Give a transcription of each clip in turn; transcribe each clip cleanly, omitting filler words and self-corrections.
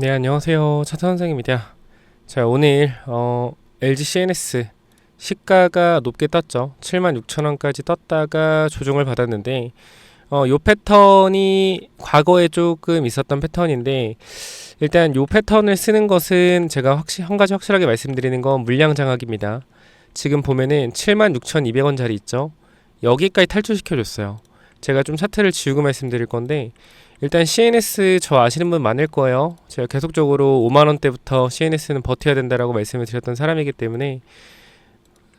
네, 안녕하세요. 차차 선생입니다. 자, 오늘 LG CNS 시가가 높게 떴죠. 76,000원까지 떴다가 조정을 받았는데 요 패턴이 과거에 조금 있었던 패턴인데, 일단 요 패턴을 쓰는 것은 제가 한 가지 확실하게 말씀드리는 건 물량 장악입니다. 지금 보면은 76,200원짜리 있죠. 여기까지 탈출시켜줬어요. 제가 좀 차트를 지우고 말씀드릴 건데, 일단 CNS 저 아시는 분 많을 거예요. 제가 계속적으로 5만원대부터 CNS는 버텨야 된다라고 말씀을 드렸던 사람이기 때문에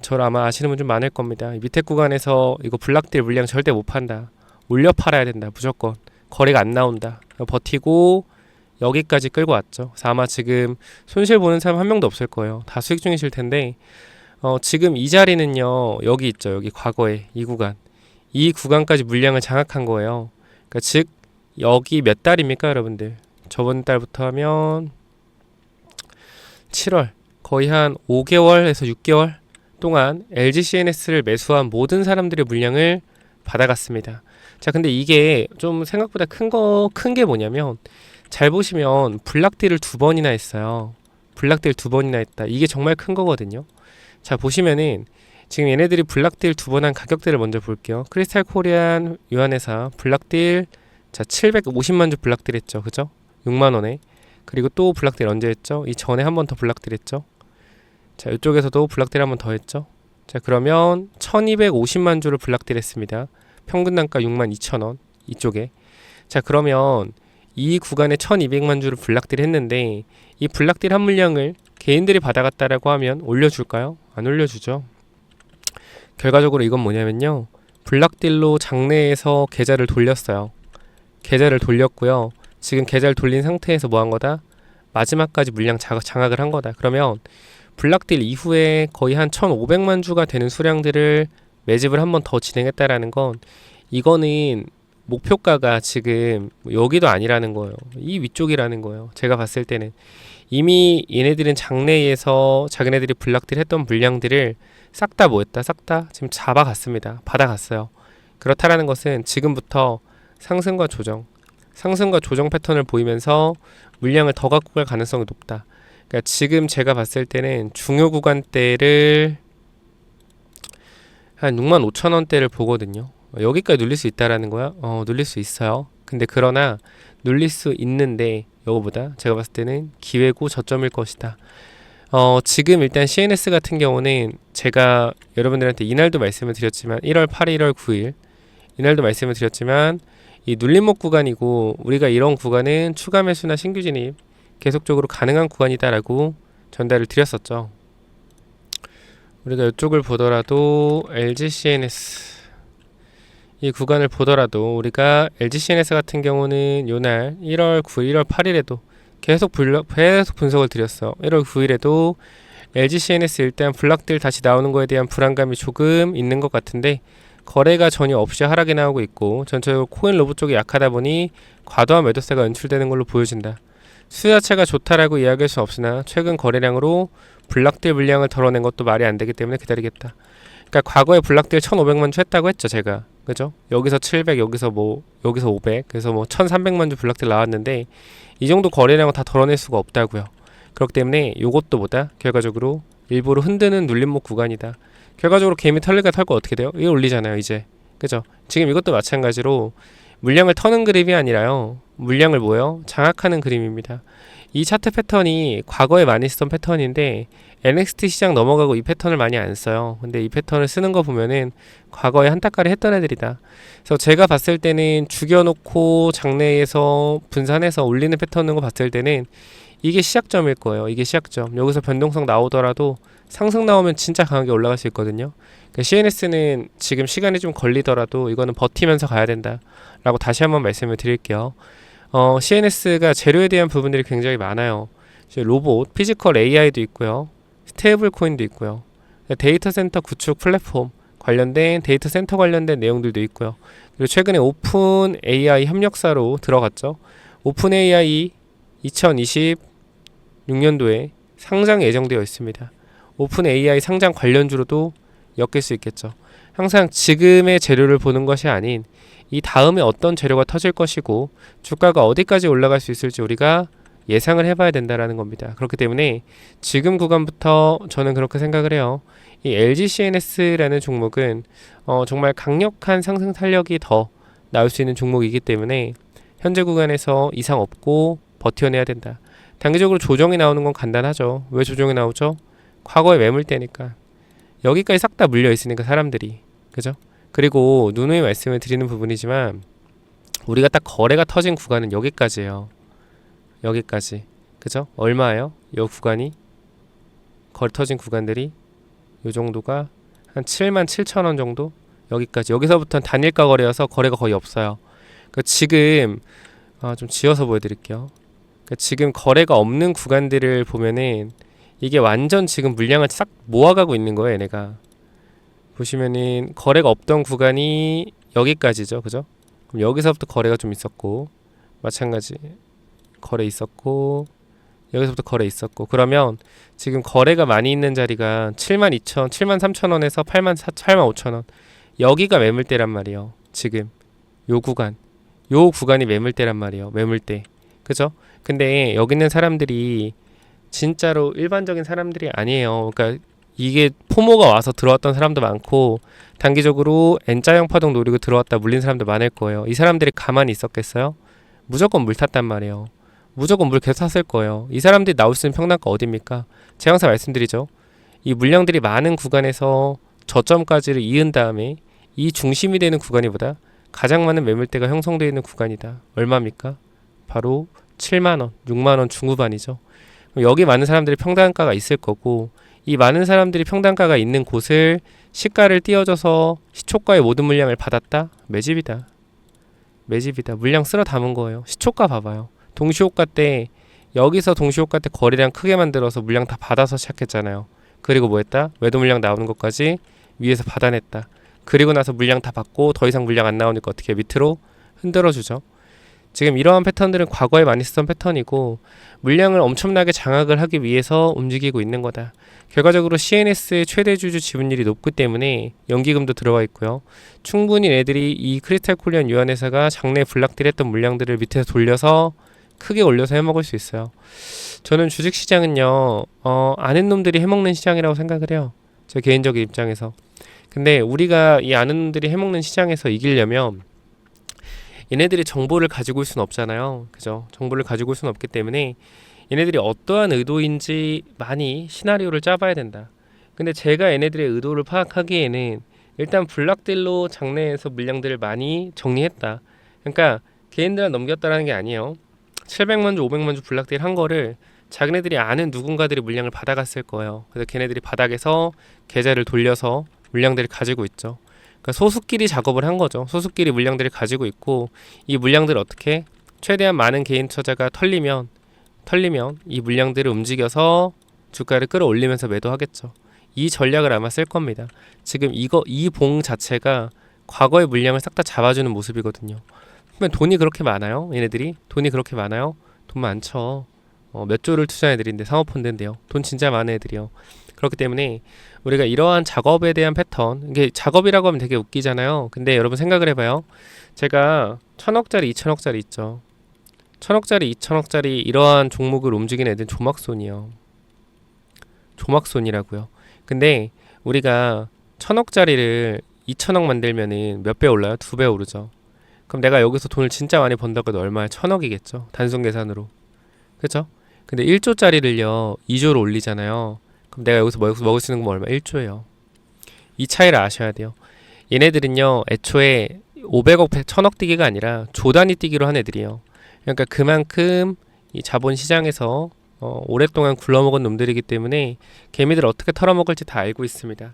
저를 아마 아시는 분 좀 많을 겁니다. 이 밑에 구간에서 이거 블락딜 물량 절대 못 판다, 올려 팔아야 된다, 무조건 거래가 안 나온다, 버티고 여기까지 끌고 왔죠. 그래서 아마 지금 손실 보는 사람 한 명도 없을 거예요. 다 수익 중이실 텐데, 지금 이 자리는요, 여기 있죠. 여기 과거에 이 구간까지 물량을 장악한 거예요. 그러니까 즉 여기 몇 달입니까, 여러분들? 저번 달부터 하면 7월, 거의 한 5개월에서 6개월 동안 LG CNS를 매수한 모든 사람들의 물량을 받아갔습니다. 자, 근데 이게 좀 생각보다 큰 게 뭐냐면, 잘 보시면 블락딜을 두 번이나 했어요. 블락딜 두 번이나 했다. 이게 정말 큰 거거든요. 자, 보시면은 지금 얘네들이 블락딜 두 번 한 가격대를 먼저 볼게요. 크리스탈 코리안 유한회사 블락딜, 자, 750만 주 블락딜 했죠. 그죠? 6만원에. 그리고 또 블락딜 언제 했죠? 이 전에 한 번 더 블락딜 했죠. 자, 이쪽에서도 블락딜 한 번 더 했죠. 자, 그러면 1250만 주를 블락딜 했습니다. 평균 단가 62,000원 이쪽에. 자, 그러면 이 구간에 1200만 주를 블락딜 했는데, 이 블락딜 한 물량을 개인들이 받아갔다라고 하면 올려줄까요? 안 올려주죠. 결과적으로 이건 뭐냐면요, 블락딜로 장내에서 계좌를 돌렸어요. 계좌를 돌렸고요. 지금 계좌를 돌린 상태에서 뭐 한 거다? 마지막까지 물량 장악을 한 거다. 그러면 블락딜 이후에 거의 한 1500만 주가 되는 수량들을 매집을 한 번 더 진행했다라는 건, 이거는 목표가가 지금 여기도 아니라는 거예요. 이 위쪽이라는 거예요. 제가 봤을 때는 이미 얘네들은 장내에서 자기네들이 블락딜 했던 물량들을 싹 다 뭐했다? 싹 다 지금 잡아갔습니다. 받아갔어요. 그렇다라는 것은 지금부터 상승과 조정 패턴을 보이면서 물량을 더 갖고 갈 가능성이 높다. 그러니까 지금 제가 봤을 때는 중요 구간대를 한 65,000원대를 보거든요. 여기까지 눌릴 수 있다라는 거야? 눌릴 수 있어요. 근데 그러나 눌릴 수 있는데, 이거보다 제가 봤을 때는 기회고 저점일 것이다. 지금 일단 CNS 같은 경우는 제가 여러분들한테 이날도 말씀을 드렸지만, 1월 8일, 1월 9일 이날도 말씀을 드렸지만, 이 눌림목 구간이고, 우리가 이런 구간은 추가 매수나 신규 진입 계속적으로 가능한 구간이다라고 전달을 드렸었죠. 우리가 이쪽을 보더라도 LG CNS 이 구간을 보더라도, 우리가 LG CNS 같은 경우는 요날 1월 9일, 1월 8일에도 계속 분석을 드렸어. 1월 9일에도 LG CNS 일단 블락들 다시 나오는 거에 대한 불안감이 조금 있는 것 같은데, 거래가 전혀 없이 하락이 나오고 있고, 전체적으로 코인 로봇 쪽이 약하다 보니 과도한 매도세가 연출되는 걸로 보여진다. 수요 자체가 좋다라고 이야기할 수 없으나 최근 거래량으로 블락딜 물량을 덜어낸 것도 말이 안 되기 때문에 기다리겠다. 그러니까 과거에 블락딜 1,500만 주 했다고 했죠, 제가. 그죠? 여기서 700, 여기서 500, 그래서 1,300만 주 블락딜 나왔는데, 이 정도 거래량을 다 덜어낼 수가 없다고요. 그렇기 때문에 요것도 보다 결과적으로 일부러 흔드는 눌림목 구간이다. 결과적으로 개미 털릴까 털고 어떻게 돼요? 이거 올리잖아요, 이제. 그죠? 지금 이것도 마찬가지로 물량을 터는 그림이 아니라요, 물량을 장악하는 그림입니다. 이 차트 패턴이 과거에 많이 쓰던 패턴인데, NXT 시장 넘어가고 이 패턴을 많이 안 써요. 근데 이 패턴을 쓰는 거 보면은 과거에 한타까리 했던 애들이다. 그래서 제가 봤을 때는 죽여놓고 장내에서 분산해서 올리는 패턴인 거 봤을 때는 이게 시작점일 거예요. 이게 시작점. 여기서 변동성 나오더라도 상승 나오면 진짜 강하게 올라갈 수 있거든요. 그러니까 CNS는 지금 시간이 좀 걸리더라도 이거는 버티면서 가야 된다 라고 다시 한번 말씀을 드릴게요. CNS가 재료에 대한 부분들이 굉장히 많아요. 로봇, 피지컬 AI도 있고요, 스테이블 코인도 있고요, 데이터 센터 구축 플랫폼 관련된 데이터 센터 관련된 내용들도 있고요. 그리고 최근에 오픈 AI 협력사로 들어갔죠. 오픈 AI 2026년도에 상장 예정되어 있습니다. 오픈 AI 상장 관련주로도 엮일 수 있겠죠. 항상 지금의 재료를 보는 것이 아닌 이 다음에 어떤 재료가 터질 것이고 주가가 어디까지 올라갈 수 있을지 우리가 예상을 해봐야 된다라는 겁니다. 그렇기 때문에 지금 구간부터 저는 그렇게 생각을 해요. 이 LG CNS라는 종목은 정말 강력한 상승 탄력이 더 나올 수 있는 종목이기 때문에 현재 구간에서 이상 없고 버텨내야 된다. 단기적으로 조정이 나오는 건 간단하죠. 왜 조정이 나오죠? 과거의 매물대니까. 여기까지 싹 다 물려 있으니까 사람들이. 그죠? 그리고 누누이 말씀을 드리는 부분이지만 우리가 딱 거래가 터진 구간은 여기까지예요. 여기까지. 그죠? 얼마예요? 이 구간이 거래 터진 구간들이 요 정도가 한 77,000원 정도? 여기까지. 여기서부터는 단일가 거래여서 거래가 거의 없어요. 그러니까 지금 좀 지어서 보여드릴게요. 그러니까 지금 거래가 없는 구간들을 보면은 이게 완전 지금 물량을 싹 모아가고 있는 거예요, 얘네가. 보시면은 거래가 없던 구간이 여기까지죠, 그죠? 그럼 여기서부터 거래가 좀 있었고, 마찬가지 거래 있었고, 여기서부터 거래 있었고, 그러면 지금 거래가 많이 있는 자리가 72,000, 73,000원에서 85,000원. 여기가 매물대란 말이에요. 지금 요 구간이 매물대란 말이에요. 매물대. 그죠? 근데 여기 있는 사람들이 진짜로 일반적인 사람들이 아니에요. 그러니까 이게 포모가 와서 들어왔던 사람도 많고 단기적으로 N자형 파동 노리고 들어왔다 물린 사람도 많을 거예요. 이 사람들이 가만히 있었겠어요? 무조건 물 탔단 말이에요. 무조건 물 계속 탔을 거예요. 이 사람들이 나올 수 있는 평단가 어딥니까? 제가 항상 말씀드리죠. 이 물량들이 많은 구간에서 저점까지를 이은 다음에 이 중심이 되는 구간이보다 가장 많은 매물대가 형성되어 있는 구간이다. 얼마입니까? 바로 7만원, 6만원 중후반이죠. 여기 많은 사람들이 평단가가 있을 거고 이 많은 사람들이 평단가가 있는 곳을 시가를 띄워줘서 시초가의 모든 물량을 받았다? 매집이다. 매집이다. 물량 쓸어 담은 거예요. 시초가 봐봐요. 동시호가 때 여기서 동시호가 때 거래량 크게 만들어서 물량 다 받아서 시작했잖아요. 그리고 뭐 했다? 매도 물량 나오는 것까지 위에서 받아냈다. 그리고 나서 물량 다 받고 더 이상 물량 안 나오니까 어떻게 밑으로 흔들어주죠. 지금 이러한 패턴들은 과거에 많이 쓰던 패턴이고 물량을 엄청나게 장악을 하기 위해서 움직이고 있는 거다. 결과적으로 CNS의 최대 주주 지분율이 높기 때문에 연기금도 들어와 있고요. 충분히 애들이 이 크리스탈 콜리언 유한회사가 장내 블락딜했던 물량들을 밑에서 돌려서 크게 올려서 해먹을 수 있어요. 저는 주식시장은요 아는 놈들이 해먹는 시장이라고 생각을 해요. 제 개인적인 입장에서. 근데 우리가 이 아는 놈들이 해먹는 시장에서 이기려면 얘네들이 정보를 가지고 올 수는 없잖아요. 그죠? 정보를 가지고 올 수는 없기 때문에 얘네들이 어떠한 의도인지 많이 시나리오를 짜봐야 된다. 근데 제가 얘네들의 의도를 파악하기에는 일단 블락딜로 장내에서 물량들을 많이 정리했다. 그러니까 개인들한테 넘겼다라는 게 아니에요. 700만 주, 500만 주 블락딜 한 거를 자기네들이 아는 누군가들이 물량을 받아갔을 거예요. 그래서 걔네들이 바닥에서 계좌를 돌려서 물량들을 가지고 있죠. 그러니까 소수끼리 작업을 한 거죠. 소수끼리 물량들을 가지고 있고 이 물량들을 어떻게 최대한 많은 개인 투자자가 털리면 이 물량들을 움직여서 주가를 끌어올리면서 매도하겠죠. 이 전략을 아마 쓸 겁니다. 지금 이 봉 자체가 과거의 물량을 싹 다 잡아주는 모습이거든요. 그러면 돈이 그렇게 많아요? 얘네들이 돈이 그렇게 많아요? 돈 많죠. 몇 조를 투자한 애들인데 사모펀드인데요. 돈 진짜 많은 애들이요. 그렇기 때문에 우리가 이러한 작업에 대한 패턴, 이게 작업이라고 하면 되게 웃기잖아요. 근데 여러분 생각을 해봐요. 제가 1000억짜리, 2000억짜리 있죠. 1000억짜리, 2000억짜리 이러한 종목을 움직이는 애들은 조막손이요. 조막손이라고요. 근데 우리가 1000억짜리를 2000억 만들면은 몇 배 올라요? 2배 오르죠. 그럼 내가 여기서 돈을 진짜 많이 번다고 해도 얼마야? 1000억이겠죠. 단순 계산으로. 그렇죠? 근데 1조짜리를요 2조로 올리잖아요. 그럼 내가 여기서 먹을 수 있는 건 얼마? 1조예요. 이 차이를 아셔야 돼요. 얘네들은요 애초에 500억, 1000억 뛰기가 아니라 조 단위 뛰기로 한 애들이에요. 그러니까 그만큼 이 자본시장에서 오랫동안 굴러먹은 놈들이기 때문에 개미들 어떻게 털어먹을지 다 알고 있습니다.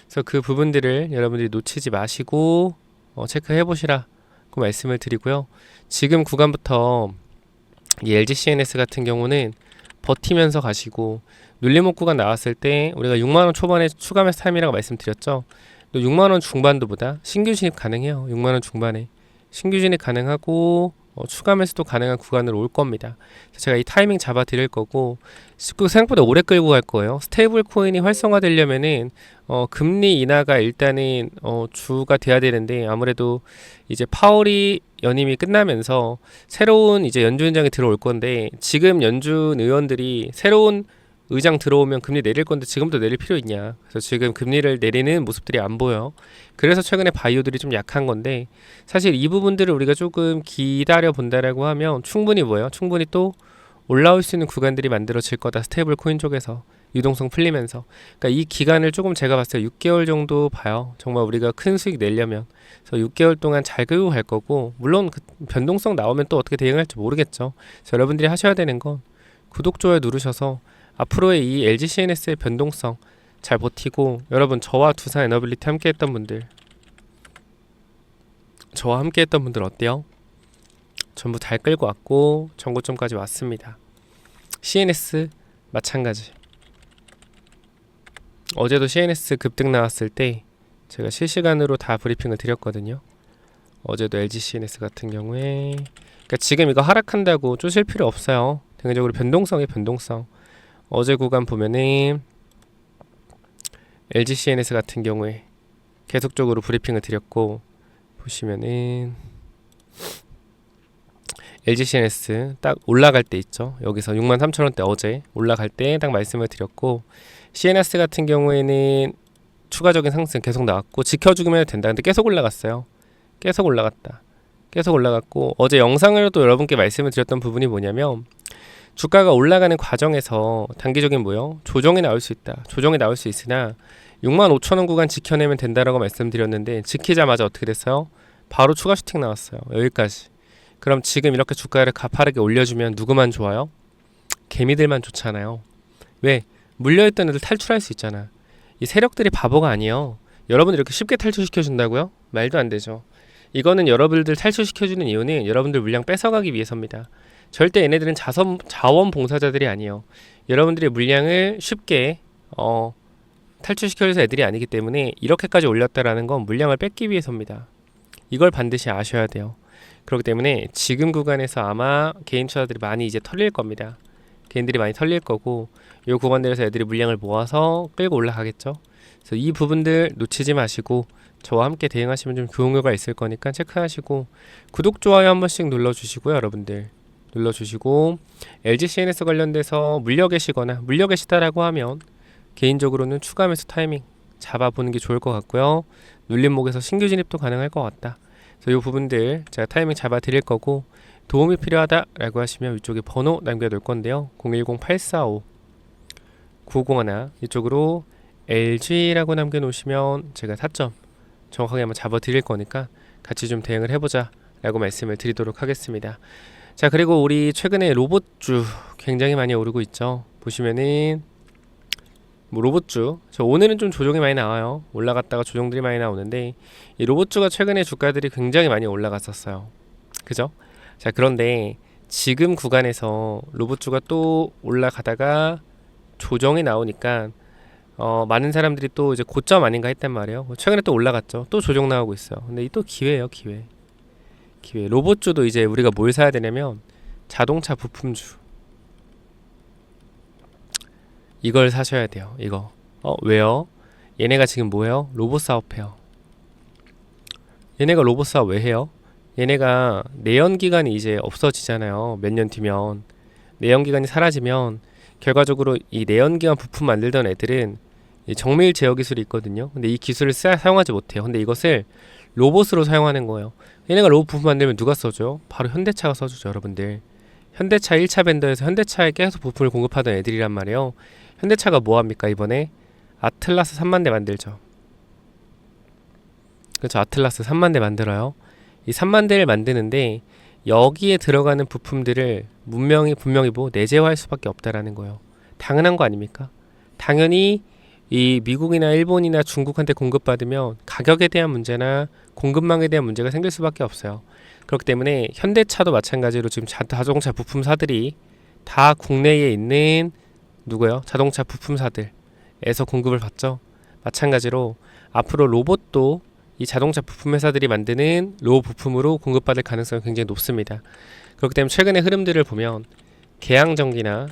그래서 그 부분들을 여러분들이 놓치지 마시고 체크해 보시라고 말씀을 드리고요. 지금 구간부터 이 LG CNS 같은 경우는 버티면서 가시고 눌림목 구간 나왔을 때 우리가 6만원 초반에 추가 매수 타임이라고 말씀드렸죠. 또 6만원 중반도보다 신규 진입 가능해요. 6만원 중반에 신규 진입 가능하고 추가 매수도 가능한 구간으로 올 겁니다. 제가 이 타이밍 잡아 드릴 거고 생각보다 오래 끌고 갈 거예요. 스테이블 코인이 활성화되려면은 금리 인하가 일단은 주가 돼야 되는데 아무래도 이제 파월이 연임이 끝나면서 새로운 이제 연준 의장이 들어올 건데 지금 연준 의원들이 새로운 의장 들어오면 금리 내릴 건데 지금도 내릴 필요 있냐. 그래서 지금 금리를 내리는 모습들이 안 보여. 그래서 최근에 바이오들이 좀 약한 건데 사실 이 부분들을 우리가 조금 기다려 본다라고 하면 충분히 뭐예요? 충분히 또 올라올 수 있는 구간들이 만들어질 거다. 스테이블 코인 쪽에서 유동성 풀리면서. 그러니까 이 기간을 조금 제가 봤을 때 6개월 정도 봐요. 정말 우리가 큰 수익 내려면. 그래서 6개월 동안 잘 끌고 갈 거고 물론 그 변동성 나오면 또 어떻게 대응할지 모르겠죠. 그래서 여러분들이 하셔야 되는 건 구독, 좋아요 누르셔서 앞으로의 이 LG CNS의 변동성 잘 버티고 여러분 저와 두산 에너빌리티 함께 했던 분들 어때요? 전부 잘 끌고 왔고 전고점까지 왔습니다. CNS 마찬가지. 어제도 CNS 급등 나왔을 때 제가 실시간으로 다 브리핑을 드렸거든요. 어제도 LG CNS 같은 경우에 그러니까 지금 이거 하락한다고 쪼실 필요 없어요. 대체적으로 변동성이 변동성. 어제 구간 보면은 LG CNS 같은 경우에 계속적으로 브리핑을 드렸고 보시면은 LG CNS 딱 올라갈 때 있죠. 여기서 63,000원대 어제 올라갈 때 딱 말씀을 드렸고 CNS 같은 경우에는 추가적인 상승 계속 나왔고 지켜주기만 해도 된다. 근데 계속 올라갔어요. 계속 올라갔고 어제 영상으로도 여러분께 말씀을 드렸던 부분이 뭐냐면 주가가 올라가는 과정에서 단기적인 뭐요? 조정이 나올 수 있다. 조정이 나올 수 있으나 65,000원 구간 지켜내면 된다라고 말씀드렸는데 지키자마자 어떻게 됐어요? 바로 추가 슈팅 나왔어요. 여기까지. 그럼 지금 이렇게 주가를 가파르게 올려주면 누구만 좋아요? 개미들만 좋잖아요. 왜? 물려있던 애들 탈출할 수 있잖아. 이 세력들이 바보가 아니에요. 여러분들 이렇게 쉽게 탈출시켜준다고요? 말도 안 되죠. 이거는 여러분들 탈출시켜주는 이유는 여러분들 물량 뺏어가기 위해서입니다. 절대 얘네들은 자원봉사자들이 아니에요. 여러분들의 물량을 쉽게 탈출시켜줘서 애들이 아니기 때문에 이렇게까지 올렸다라는 건 물량을 뺏기 위해서입니다. 이걸 반드시 아셔야 돼요. 그렇기 때문에 지금 구간에서 아마 개인 투자들이 많이 이제 털릴 겁니다. 개인들이 많이 털릴 거고 이 구간들에서 애들이 물량을 모아서 끌고 올라가겠죠. 그래서 이 부분들 놓치지 마시고 저와 함께 대응하시면 좀 좋은 결과 있을 거니까 체크하시고 구독, 좋아요 한 번씩 눌러주시고요. 여러분들 눌러주시고 LG CNS 관련돼서 물려 계시다라고 하면 개인적으로는 추가 매수 타이밍 잡아보는 게 좋을 것 같고요. 눌린 목에서 신규 진입도 가능할 것 같다. 그래서 이 부분들 제가 타이밍 잡아 드릴 거고 도움이 필요하다라고 하시면 이쪽에 번호 남겨둘 건데요. 010-845-90 이쪽으로 LG라고 남겨놓으시면 제가 타점 정확하게 한번 잡아 드릴 거니까 같이 좀 대응을 해보자 라고 말씀을 드리도록 하겠습니다. 자, 그리고 우리 최근에 로봇주 굉장히 많이 오르고 있죠. 보시면은 뭐 로봇주 오늘은 좀 조정이 많이 나와요. 올라갔다가 조정들이 많이 나오는데 이 로봇주가 최근에 주가들이 굉장히 많이 올라갔었어요. 그죠? 자, 그런데 지금 구간에서 로봇주가 또 올라가다가 조정이 나오니까 많은 사람들이 또 이제 고점 아닌가 했단 말이에요. 최근에 또 올라갔죠. 또 조정 나오고 있어요. 근데 이 또 기회예요, 기회. 로봇주도 이제 우리가 뭘 사야 되냐면 자동차 부품주. 이걸 사셔야 돼요. 이거. 왜요? 얘네가 지금 뭐예요? 로봇 사업해요. 얘네가 로봇 사업 왜 해요? 얘네가 내연기관이 이제 없어지잖아요. 몇 년 뒤면. 내연기관이 사라지면 결과적으로 이 내연기관 부품 만들던 애들은 이 정밀 제어 기술이 있거든요. 근데 이 기술을 사용하지 못해요. 근데 이것을 로봇으로 사용하는 거예요. 얘네가 로봇 부품 만들면 누가 써줘요? 바로 현대차가 써주죠, 여러분들. 현대차 1차 벤더에서 현대차에 계속 부품을 공급하던 애들이란 말이에요. 현대차가 뭐합니까 이번에? 아틀라스 3만 대 만들죠. 그렇죠. 아틀라스 3만 대 만들어요. 이 3만 대를 만드는데 여기에 들어가는 부품들을 분명히 뭐 내재화할 수밖에 없다라는 거예요. 당연한 거 아닙니까? 당연히 이 미국이나 일본이나 중국한테 공급받으면 가격에 대한 문제나 공급망에 대한 문제가 생길 수밖에 없어요. 그렇기 때문에 현대차도 마찬가지로 지금 자동차 부품사들이 다 국내에 있는 누구요? 자동차 부품사들에서 공급을 받죠. 마찬가지로 앞으로 로봇도 이 자동차 부품 회사들이 만드는 로봇 부품으로 공급받을 가능성이 굉장히 높습니다. 그렇기 때문에 최근의 흐름들을 보면 계양전기나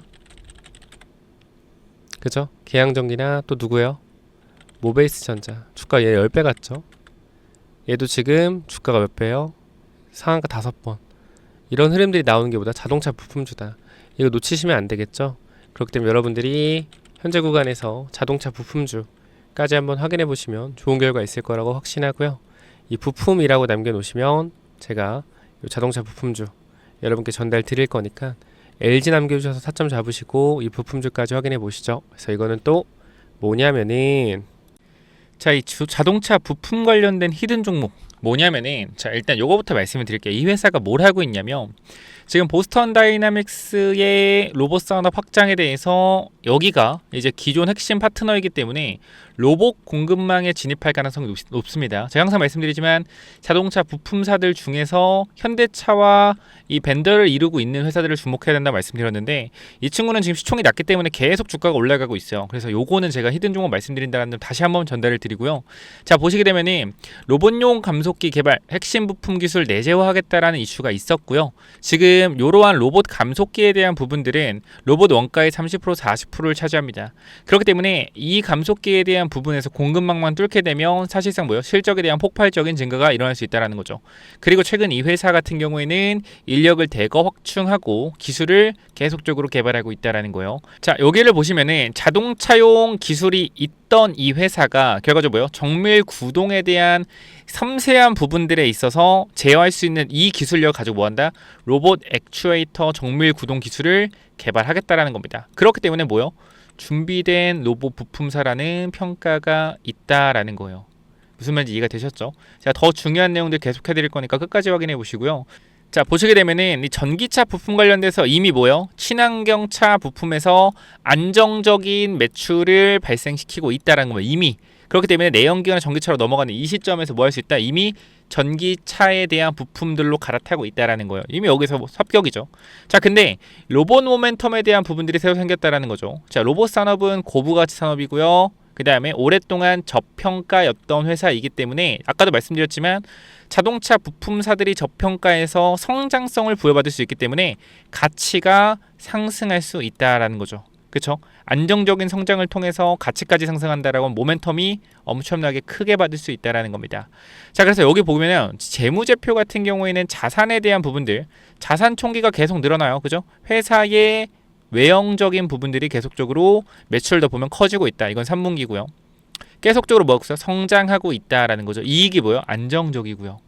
그죠? 계양전기나 또 누구예요? 모베이스 전자 주가 얘 10배 갔죠. 얘도 지금 주가가 몇 배요? 상한가 5번. 이런 흐름들이 나오는 게 보다 자동차 부품주다. 이거 놓치시면 안 되겠죠? 그렇기 때문에 여러분들이 현재 구간에서 자동차 부품주까지 한번 확인해 보시면 좋은 결과 있을 거라고 확신하고요. 이 부품이라고 남겨놓으시면 제가 이 자동차 부품주 여러분께 전달 드릴 거니까 LG 남겨주셔서 타점 잡으시고 이 부품주까지 확인해 보시죠. 그래서 이거는 또 뭐냐면은 자, 이 자동차 부품 관련된 히든 종목 뭐냐면은, 자, 일단 요거부터 말씀을 드릴게요. 이 회사가 뭘 하고 있냐면, 지금 보스턴 다이나믹스의 로봇 산업 확장에 대해서 여기가 이제 기존 핵심 파트너이기 때문에 로봇 공급망에 진입할 가능성이 높습니다. 제가 항상 말씀드리지만 자동차 부품사들 중에서 현대차와 이 벤더를 이루고 있는 회사들을 주목해야 된다고 말씀드렸는데, 이 친구는 지금 시총이 낮기 때문에 계속 주가가 올라가고 있어요. 그래서 요거는 제가 히든 종목 말씀드린다는 점 다시 한번 전달을 드리고요. 자, 보시게 되면은 로봇용 감속기 개발 핵심 부품 기술 내재화하겠다라는 이슈가 있었고요. 지금 이러한 로봇 감속기에 대한 부분들은 로봇 원가의 30% 40%를 차지합니다. 그렇기 때문에 이 감속기에 대한 부분에서 공급망만 뚫게 되면 사실상 실적에 대한 폭발적인 증가가 일어날 수 있다는 거죠. 그리고 최근 이 회사 같은 경우에는 인력을 대거 확충하고 기술을 계속적으로 개발하고 있다는 거예요. 자, 여기를 보시면은 자동차용 기술이 있던 이 회사가 결과적으로 정밀 구동에 대한 섬세한 부분들에 있어서 제어할 수 있는 이 기술력을 가지고 뭐한다? 로봇 액추에이터 정밀 구동 기술을 개발하겠다라는 겁니다. 그렇기 때문에 준비된 로봇 부품사라는 평가가 있다라는 거예요. 무슨 말인지 이해가 되셨죠? 제가 더 중요한 내용들 계속해 드릴 거니까 끝까지 확인해 보시고요. 자, 보시게 되면은 이 전기차 부품 관련돼서 이미 친환경차 부품에서 안정적인 매출을 발생시키고 있다라는 거예요. 이미. 그렇기 때문에 내연기관 전기차로 넘어가는 이 시점에서 뭐 할 수 있다? 이미 전기차에 대한 부품들로 갈아타고 있다라는 거예요. 이미 여기서 합격이죠. 자, 근데 로봇 모멘텀에 대한 부분들이 새로 생겼다라는 거죠. 자, 로봇 산업은 고부가치 산업이고요. 그 다음에 오랫동안 저평가였던 회사이기 때문에 아까도 말씀드렸지만 자동차 부품사들이 저평가에서 성장성을 부여받을 수 있기 때문에 가치가 상승할 수 있다라는 거죠. 그렇죠? 안정적인 성장을 통해서 가치까지 상승한다라고 하면 모멘텀이 엄청나게 크게 받을 수 있다라는 겁니다. 자, 그래서 여기 보면은 재무제표 같은 경우에는 자산에 대한 부분들, 자산 총기가 계속 늘어나요. 그죠? 회사의 외형적인 부분들이 계속적으로 매출도 보면 커지고 있다. 이건 3분기고요. 계속적으로 성장하고 있다라는 거죠. 이익이 안정적이고요.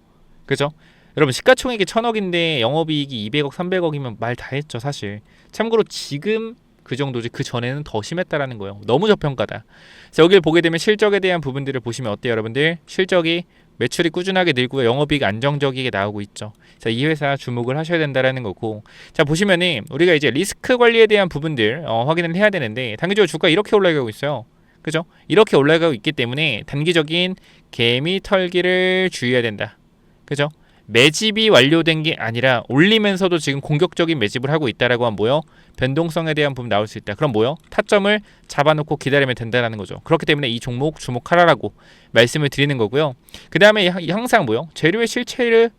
그죠? 여러분 시가총액이 1000억인데 영업이익이 200억, 300억이면 말 다 했죠, 사실. 참고로 지금 그 정도지 그 전에는 더 심했다라는 거예요. 너무 저평가다. 그래서 여기를 보게 되면 실적에 대한 부분들을 보시면 어때요, 여러분들? 실적이 매출이 꾸준하게 늘고요. 영업이익 안정적이게 나오고 있죠. 자, 이 회사 주목을 하셔야 된다라는 거고. 자, 보시면은 우리가 이제 리스크 관리에 대한 부분들 확인을 해야 되는데 단기적으로 주가 이렇게 올라가고 있어요. 그죠? 이렇게 올라가고 있기 때문에 단기적인 개미 털기를 주의해야 된다. 그죠? 매집이 완료된 게 아니라 올리면서도 지금 공격적인 매집을 하고 있다라고 하면 변동성에 대한 부분 나올 수 있다. 그럼 타점을 잡아놓고 기다리면 된다는 거죠. 그렇기 때문에 이 종목 주목하라라고 말씀을 드리는 거고요. 그 다음에 항상 재료의 실체를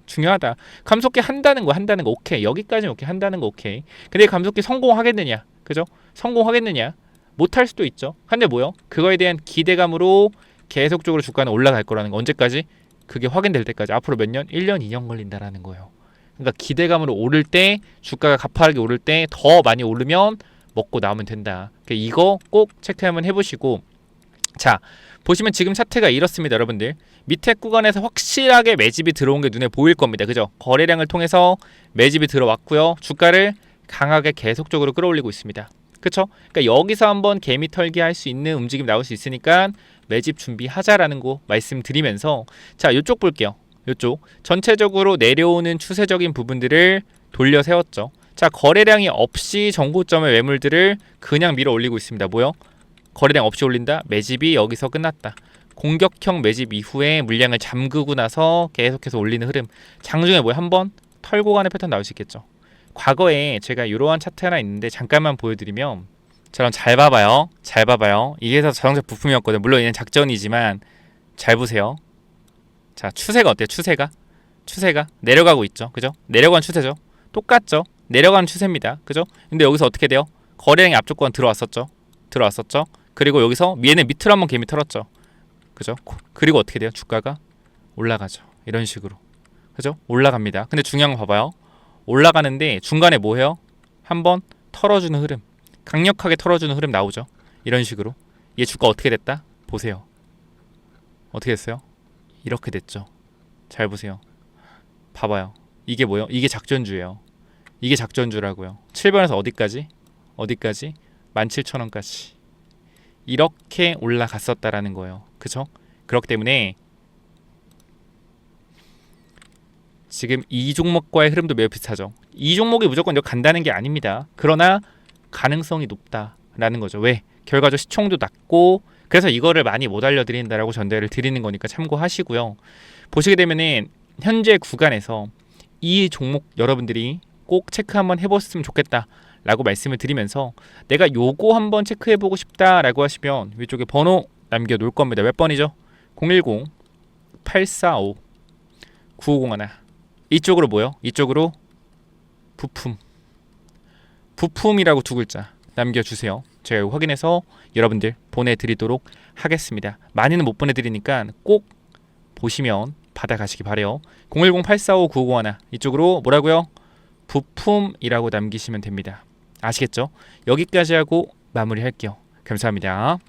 중요하다. 감속기 한다는 거 오케이. 여기까지는 오케이. 한다는 거 오케이. 근데 감속기 성공하겠느냐? 그죠? 성공하겠느냐? 못할 수도 있죠. 근데 그거에 대한 기대감으로 계속적으로 주가는 올라갈 거라는 거. 언제까지? 그게 확인될 때까지. 앞으로 몇 년? 1년, 2년 걸린다라는 거예요. 그러니까 기대감으로 오를 때, 주가가 가파르게 오를 때 더 많이 오르면 먹고 나오면 된다. 그러니까 이거 꼭 체크 한번 해보시고. 자, 보시면 지금 차트가 이렇습니다, 여러분들. 밑에 구간에서 확실하게 매집이 들어온 게 눈에 보일 겁니다. 그죠? 거래량을 통해서 매집이 들어왔고요. 주가를 강하게 계속적으로 끌어올리고 있습니다. 그쵸? 그러니까 여기서 한번 개미 털기 할 수 있는 움직임 나올 수 있으니까 매집 준비하자라는 거 말씀드리면서, 자, 이쪽 볼게요. 이쪽 전체적으로 내려오는 추세적인 부분들을 돌려 세웠죠. 자, 거래량이 없이 정고점의 매물들을 그냥 밀어 올리고 있습니다. 거래량 없이 올린다? 매집이 여기서 끝났다. 공격형 매집 이후에 물량을 잠그고 나서 계속해서 올리는 흐름. 장중에 한번 털고 가는 패턴 나올 수 있겠죠. 과거에 제가 이러한 차트 하나 있는데 잠깐만 보여드리면, 저랑 잘 봐봐요. 이 회사 자동차 부품이었거든요. 물론 얘는 작전이지만 잘 보세요. 자, 추세가 어때요? 추세가 내려가고 있죠. 그죠? 내려가는 추세죠. 똑같죠? 내려가는 추세입니다. 그죠? 근데 여기서 어떻게 돼요? 거래량이 앞쪽 구간 들어왔었죠. 그리고 여기서 얘는 밑으로 한번 개미 털었죠. 그죠? 그리고 어떻게 돼요? 주가가 올라가죠. 이런 식으로. 그죠? 올라갑니다. 근데 중요한 거 봐봐요. 올라가는데 중간에 뭐 해요? 한번 털어주는 흐름, 강력하게 털어주는 흐름 나오죠. 이런 식으로 얘 주가 어떻게 됐다? 보세요. 어떻게 됐어요? 이렇게 됐죠. 잘 보세요. 봐봐요. 이게 뭐예요? 이게 작전주예요. 이게 작전주라고요. 7번에서 어디까지? 어디까지? 17,000원까지. 이렇게 올라갔었다라는 거예요. 그쵸? 그렇기 때문에 지금 이 종목과의 흐름도 매우 비슷하죠. 이 종목이 무조건 여기 간다는 게 아닙니다. 그러나 가능성이 높다라는 거죠. 왜? 결과적 시총도 낮고, 그래서 이거를 많이 못 알려드린다라고 전달을 드리는 거니까 참고하시고요. 보시게 되면은 현재 구간에서 이 종목 여러분들이 꼭 체크 한번 해보셨으면 좋겠다라고 말씀을 드리면서, 내가 요거 한번 체크해보고 싶다라고 하시면 위쪽에 번호 남겨놓을 겁니다. 몇 번이죠? 010-845-9501. 이쪽으로 뭐요? 이쪽으로 부품이라고 두 글자 남겨주세요. 제가 이거 확인해서 여러분들 보내드리도록 하겠습니다. 많이는 못 보내드리니까 꼭 보시면 받아가시기 바래요. 010-845-9501 이쪽으로 뭐라고요? 부품이라고 남기시면 됩니다. 아시겠죠? 여기까지 하고 마무리할게요. 감사합니다.